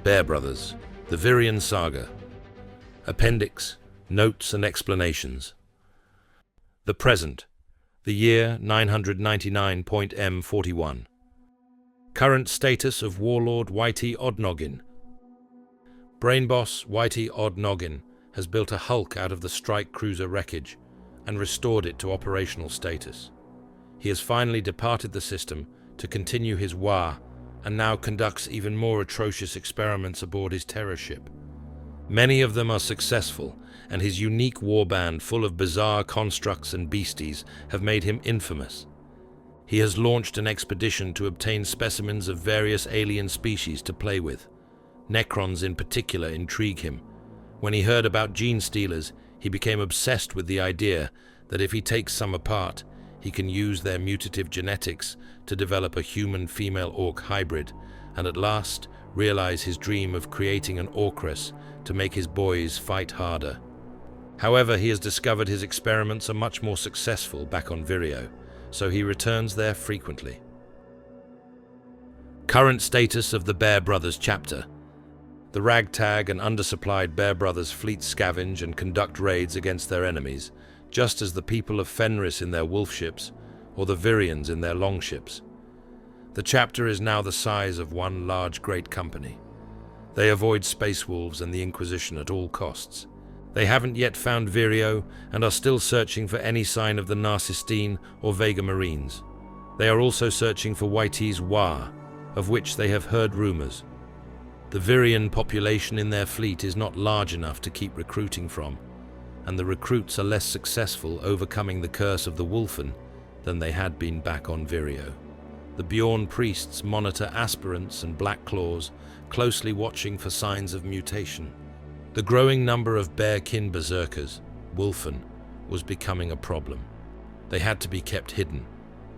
Bear Brothers, the Vireon Saga. Appendix, Notes and Explanations. The present, the year 999.M41. Current status of Warlord WH40K. Brain boss WH40K has built a hulk out of the strike cruiser wreckage and restored it to operational status. He has finally departed the system to continue his war and now conducts even more atrocious experiments aboard his terror ship. Many of them are successful, and his unique warband full of bizarre constructs and beasties have made him infamous. He has launched an expedition to obtain specimens of various alien species to play with. Necrons in particular intrigue him. When he heard about gene stealers, he became obsessed with the idea that if he takes some apart, he can use their mutative genetics to develop a human-female orc hybrid, and at last realize his dream of creating an orcress to make his boys fight harder. However, he has discovered his experiments are much more successful back on Vireon, so he returns there frequently. Current status of the Bear Brothers chapter. The ragtag and undersupplied Bear Brothers fleet scavenge and conduct raids against their enemies, just as the people of Fenris in their wolf ships, or the Vireons in their longships. The chapter is now the size of one large great company. They avoid space wolves and the Inquisition at all costs. They haven't yet found Vireon and are still searching for any sign of the Narcistine or Vega Marines. They are also searching for Whitey's War, of which they have heard rumors. The Vireon population in their fleet is not large enough to keep recruiting from, and the recruits are less successful overcoming the curse of the Wolfen than they had been back on Vireon. The Bjorn priests monitor aspirants and black claws, closely watching for signs of mutation. The growing number of bear-kin berserkers, Wolfen, was becoming a problem. They had to be kept hidden,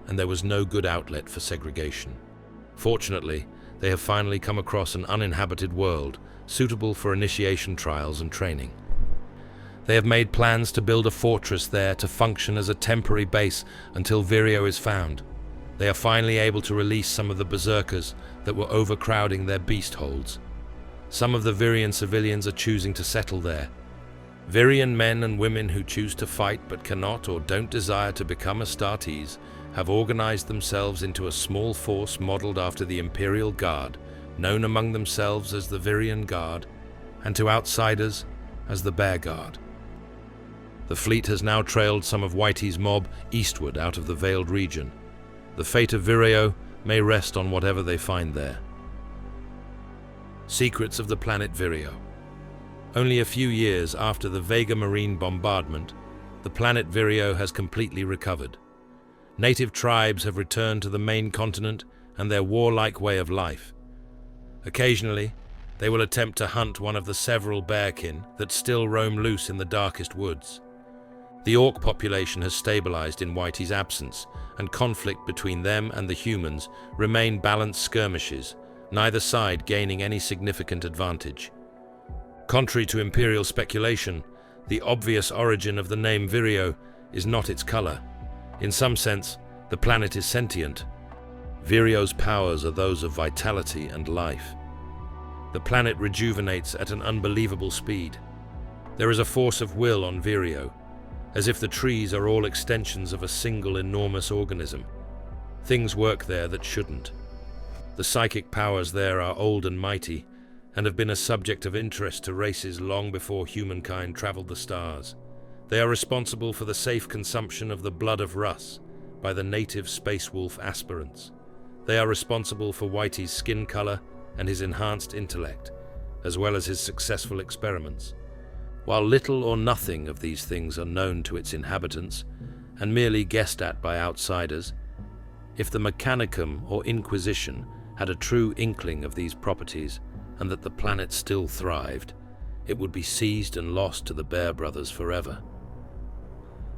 and there was no good outlet for segregation. Fortunately, they have finally come across an uninhabited world, suitable for initiation trials and training. They have made plans to build a fortress there to function as a temporary base until Vireon is found. They are finally able to release some of the berserkers that were overcrowding their beast holds. Some of the Vireon civilians are choosing to settle there. Vireon men and women who choose to fight but cannot or don't desire to become Astartes have organized themselves into a small force modeled after the Imperial Guard, known among themselves as the Vireon Guard, and to outsiders as the Bear Guard. The fleet has now trailed some of Whitey's mob eastward out of the Veiled region. The fate of Vireon may rest on whatever they find there. Secrets of the planet Vireon. Only a few years after the Vega Marine bombardment, the planet Vireon has completely recovered. Native tribes have returned to the main continent and their warlike way of life. Occasionally, they will attempt to hunt one of the several bearkin that still roam loose in the darkest woods. The orc population has stabilized in Whitey's absence, and conflict between them and the humans remain balanced skirmishes, neither side gaining any significant advantage. Contrary to Imperial speculation, the obvious origin of the name Vireon is not its color. In some sense, the planet is sentient. Vireon's powers are those of vitality and life. The planet rejuvenates at an unbelievable speed. There is a force of will on Vireon, as if the trees are all extensions of a single enormous organism. Things work there that shouldn't. The psychic powers there are old and mighty, and have been a subject of interest to races long before humankind traveled the stars. They are responsible for the safe consumption of the blood of Russ by the native space wolf aspirants. They are responsible for Whitey's skin color and his enhanced intellect, as well as his successful experiments. While little or nothing of these things are known to its inhabitants, and merely guessed at by outsiders, if the Mechanicum or Inquisition had a true inkling of these properties, and that the planet still thrived, it would be seized and lost to the Bear Brothers forever.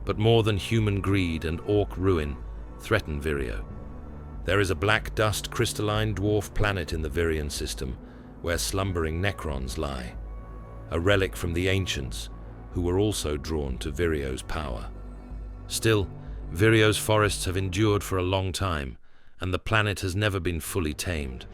But more than human greed and orc ruin threaten Vireon. There is a black dust crystalline dwarf planet in the Vireon system, where slumbering Necrons lie. A relic from the ancients, who were also drawn to Vireon's power. Still, Vireon's forests have endured for a long time, and the planet has never been fully tamed.